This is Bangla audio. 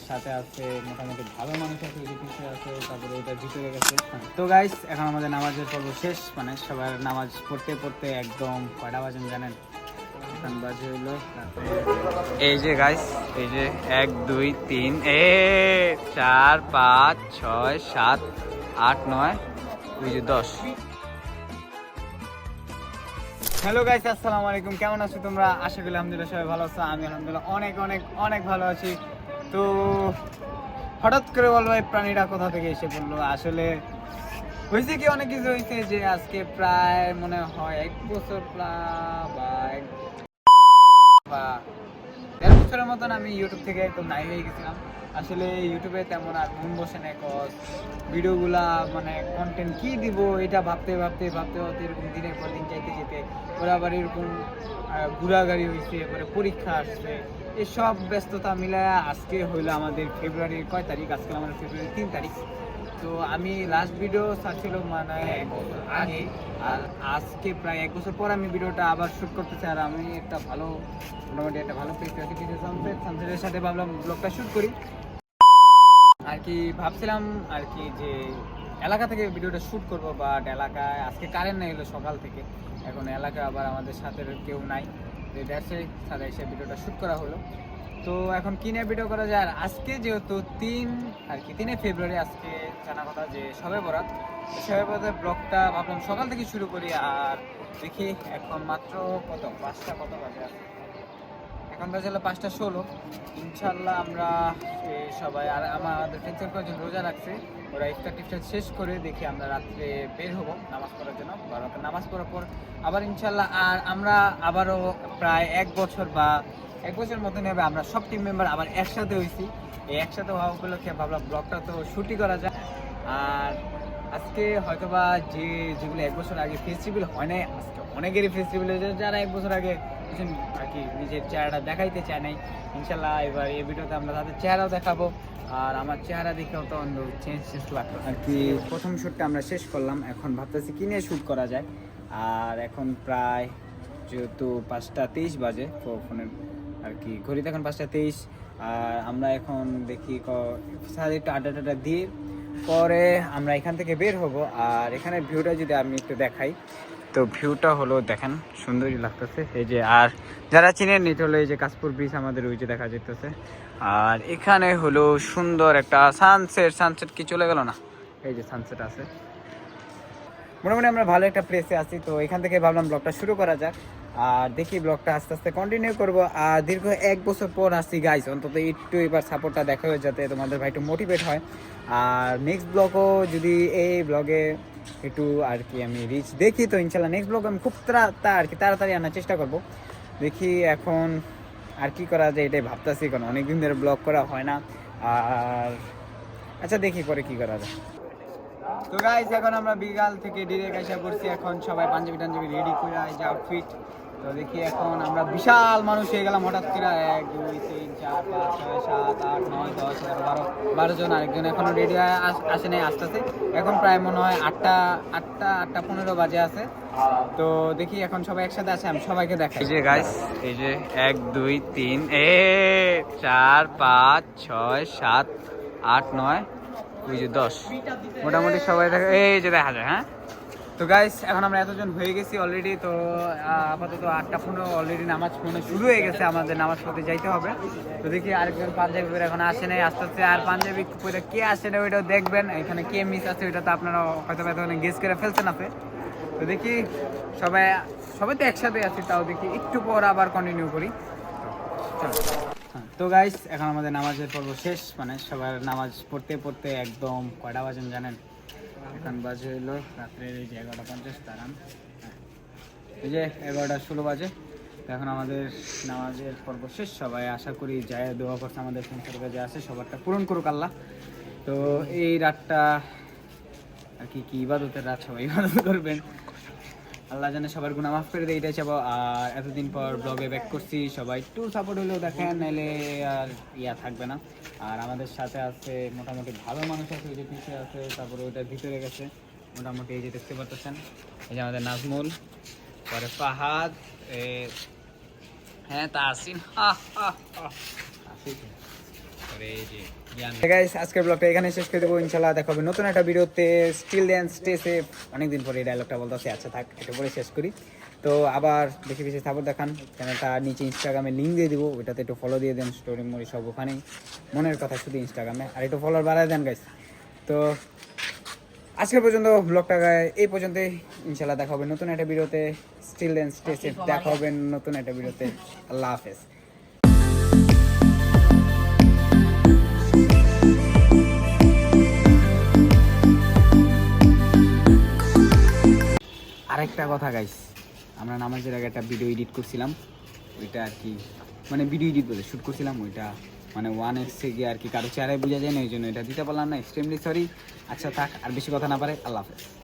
সাথে আছে মোটামুটি ভালো মানুষ আছে, ওই যে পিছিয়ে আছে, তারপরে ওইটার ভিতরে গেছে। তো গাইস এখন আমাদের নামাজের পর্ব শেষ, মানে সবার নামাজ পড়তে পড়তে একদম কয়টা বাজেন জানেন? এখন বাজে হইলো এই যে গাইস, এই যে 1 2 3 4 5 6 7 8 9 ওই যে 10। হ্যালো গাইস, আসসালামু আলাইকুম। কেমন আছো তোমরা? আশা করি আলহামদুলিল্লাহ সবাই ভালো আছো। আমি আলহামদুলিল্লাহ অনেক অনেক অনেক ভালো আছি। তো হঠাৎ করে বলবো এই প্রাণীটা কোথা থেকে এসে পড়লো। আসলে হয়েছে কি, অনেক কিছু হয়েছে যে আজকে প্রায় মনে হয় 1 বছর বা 1.5 বছরের মতন আমি ইউটিউব থেকে একদম নাই হয়ে গেছিলাম। আসলে ইউটিউবে তেমন আর মন বসে না, কজ ভিডিওগুলা মানে কন্টেন্ট কি দিব এটা ভাবতে ভাবতে ভাবতে ভাবতে এরকম দিনের পর দিন যাইতে যেতে ওরা আবার এরকম ঘোরাঘুরি হয়েছে, এবারে পরীক্ষা আসছে, এসব ব্যস্ততা মিলায় আজকে হইলো আমাদের ফেব্রুয়ারির কয় তারিখ? আজকে আমাদের ফেব্রুয়ারি 3 তারিখ। তো আমি লাস্ট ভিডিও ছাড়ছিল মানে 1 বছর আগে, আর আজকে প্রায় 1 বছর পর আমি ভিডিওটা আবার শ্যুট করতেছি। আর আমি একটা ভালো মোটামুটি একটা ভালো প্লেসে আছি, কিছু সানসেটের সাথে ভাবলাম ব্লগটা শ্যুট করি আর কি। ভাবছিলাম আর কি যে এলাকা থেকে ভিডিওটা শ্যুট করবো, বাট এলাকায় আজকে কারেন্ট নেই, হলো সকাল থেকে। এখন এলাকা আবার আমাদের সাথে কেউ নাই, দেশে সাথে এসে ভিডিওটা শ্যুট করা হলো। তো এখন কি নিয়ে ভিডিও করা যায়? আর আজকে যেহেতু 3 ফেব্রুয়ারি, আজকে জানা কথা যে শবে বরাত। শবে বরাতের ব্লগটা ভাবলাম সকাল থেকে শুরু করি। আর দেখি এখন মাত্র কত 5টা কত বাজে আছে, এখন বাজে হলো 5টা 16। ইনশাল্লাহ আমরা সবাই আর আমাদের ফ্রেন্ডসের কয়েকজন রোজা রাখছে, ওরা ইফতার টিফতার শেষ করে দেখি আমরা রাত্রে বের হবো নামাজ পড়ার জন্য। রাতে নামাজ পড়ার পর আবার ইনশাল্লাহ আর আমরা আবারও প্রায় 1 বছর বা 1 বছর মতন হবে আমরা সব টিম মেম্বার আবার একসাথে হয়েছি। এই একসাথে হওয়া উপলক্ষে ভাবলাম ব্লগটা তো শুটই করা যায়। আর আজকে হয়তোবা যেগুলো 1 বছর আগে ফেস্টিভ্যাল হয় নাই, আজকে অনেকেরই ফেস্টিভ্যাল হয়েছে, যারা 1 বছর আগে আর কি নিজের চেহারাটা দেখাইতে চায় নাই। ইনশাল্লাহ এবার এই ভিডিওতে আমরা তাদের চেহারাও দেখাবো। আর আমার চেহারা দেখেও তো অন্য চেঞ্জ লাগলো আর কি। প্রথম শ্যুটটা আমরা শেষ করলাম, এখন ভাবতেছি কি নিয়ে শ্যুট করা যায়। আর এখন প্রায় যেহেতু 5টা 23 বাজে, তো ফোনের আর কি ঘড়িতে এখন 5টা 23। আর আমরা এখন দেখি সাথে একটু আড্ডা দিয়ে পরে আমরা এখান থেকে বের হব। আর এখানে ভিউটা যদি আমি একটু দেখাই, তো ভিউটা হলো দেখেন সুন্দরই লাগতেছে। এই যে আর যারা চিনেন এটা হলো এই যে কাশপুর ব্রিজ আমাদের ওই যে দেখা যেতেছে। আর এখানে হলো সুন্দর একটা সানসেট কি চলে গেল না, এই যে সানসেট আছে। মোটামুটি আমরা ভালো একটা প্লেসে আছি, তো এখান থেকে ভাবলাম ব্লগটা শুরু করা যাক। আর দেখি ব্লগটা আস্তে আস্তে কন্টিনিউ করবো। আর দীর্ঘ 1 বছর পর আসছি গাইস, অন্তত একটু এবার সাপোর্টটা দেখা হয়ে যাতে তোমাদের ভাই একটু মোটিভেট হয়। আর নেক্সট ব্লগও যদি এই ব্লগে একটু আর কি আমি রিচ দেখি, তো ইনশাল্লাহ নেক্সট ব্লগ আমি খুব আর কি তাড়াতাড়ি আনার চেষ্টা করব। দেখি এখন আর কি করা যায় এটাই ভাবতেছি, কারণ অনেকদিন ধরে ব্লগ করা হয় না। আর আচ্ছা দেখি পরে কি করা যায়। তো গাইস এখন আমরা বিকাল থেকে ডিরেক্ট আইসা করছি, এখন সবাই পাঞ্জাবি টাঞ্জাবি রেডি করে যে আউটফিট। তো দেখি এখন আমরা বিশাল মানুষ হয়ে গেলাম হঠাৎ করে, 1 2 3 4 5 6 7 8 9 10 11 12 জন। আরেকজন এখনো রেডি আসে নাই, আসতেছে। এখন প্রায় মনে হয় 8টা 15 বাজে আছে। তো দেখি এখন সবাই একসাথে আছে, আমি সবাইকে দেখাই। এই যে গাইস, এই যে 1 2 3 4 5 6 7 8 9 ওই যে 10, মোটামুটি সবাই এই যে দেখা যায়। হ্যাঁ, তো গাইস এখন আমরা এতজন হয়ে গেছি অলরেডি। তো আপাতত 8টা 15 অলরেডি নামাজ পড়ানো শুরু হয়ে গেছে, আমাদের নামাজ পড়তে যাইতে হবে। তো দেখি আরেকজন পাঞ্জাবি পরে এখন আসে নাই, আস্তে আস্তে। আর পাঞ্জাবি পরে কে আসে না ওইটাও দেখবেন, এখানে কে মিস আছে ওইটা তো আপনারা হয়তো গেস করে ফেলছেন আপনি। তো দেখি সবাই তো একসাথে আছি, তাও দেখি একটু পর আবার কন্টিনিউ করি। চলো। তো গাইস এখন আমাদের নামাজের পর্ব শেষ, মানে সবার নামাজ পড়তে পড়তে একদম কয়টা বাজেন জানেন? এখন বাজে হইলো রাত্রের এই যে 11:50 তারান, এই যে 11:16 বাজে। তো এখন আমাদের নামাজের পর্ব শেষ, সবাই আশা করি যায় দোয়া করছে আমাদের সংসার কাজে আছে সবারটা পূরণ করুক আল্লাহ। তো এই রাতটা আর কি ইবাদতের রাত, সবাই ইবাদত করবেন, আল্লাহ জানে সবার গুনাহ মাফ করে দেয়, এটাই চাবো। আর এতদিন পর ব্লগে ব্যাক করছি, সবাই একটু সাপোর্ট হলেও দেখেন, নাহলে আর থাকবে না। আর আমাদের সাথে আছে মোটামুটি ভালো মানুষ আছে, ওই যে পিছিয়ে আছে, তারপরে ওইটার ভিতরে গেছে মোটামুটি, এই যে দেখতে পাচ্ছেন। এই যে আমাদের নাজমুল, পরে ফাহাদ, হ্যাঁ তাসিন, গাইস আজকের ব্লগটা এখানে শেষ করে দেবো ইনশাল্লাহ দেখা হবে নতুন একটা ভিডিওতে স্টিল ড্যান্স স্টে সেফ অনেকদিন পরে এই ডায়লগটা বলতেছি আচ্ছা থাক এটা পরে শেষ করি তো আবার বেশি বেশি সাপোর্ট দেখান চ্যানেলটা নিচে ইনস্টাগ্রামে লিঙ্ক দিয়ে দিব ওইটাতে একটু ফলো দিয়ে দেন স্টোরি মোরি সব ওখানেই মনের কথা শুধু ইনস্টাগ্রামে আর একটু ফলোয়ার বাড়ায় দেন গাইস তো আজকের পর্যন্ত ব্লগটা এই পর্যন্তই ইনশাল্লাহ দেখা হবে নতুন একটা ভিডিওতে স্টিল ড্যান্স স্টে সেফ দেখা হবে নতুন একটা ভিডিওতে আল্লাহ হাফেজ আরেকটা কথা গাইস আমরা নামাজের আগে একটা ভিডিও এডিট করছিলাম ওইটা আর কি মানে ভিডিও এডিট বলে শ্যুট করছিলাম ওইটা মানে 1x গিয়ে আর কি কারো চেহারায় বোঝা যায় না ওই জন্য এটা দিতে পারলাম না এক্সট্রিমলি সরি আচ্ছা থাক আর বেশি কথা না পারে আল্লাহ হাফেজ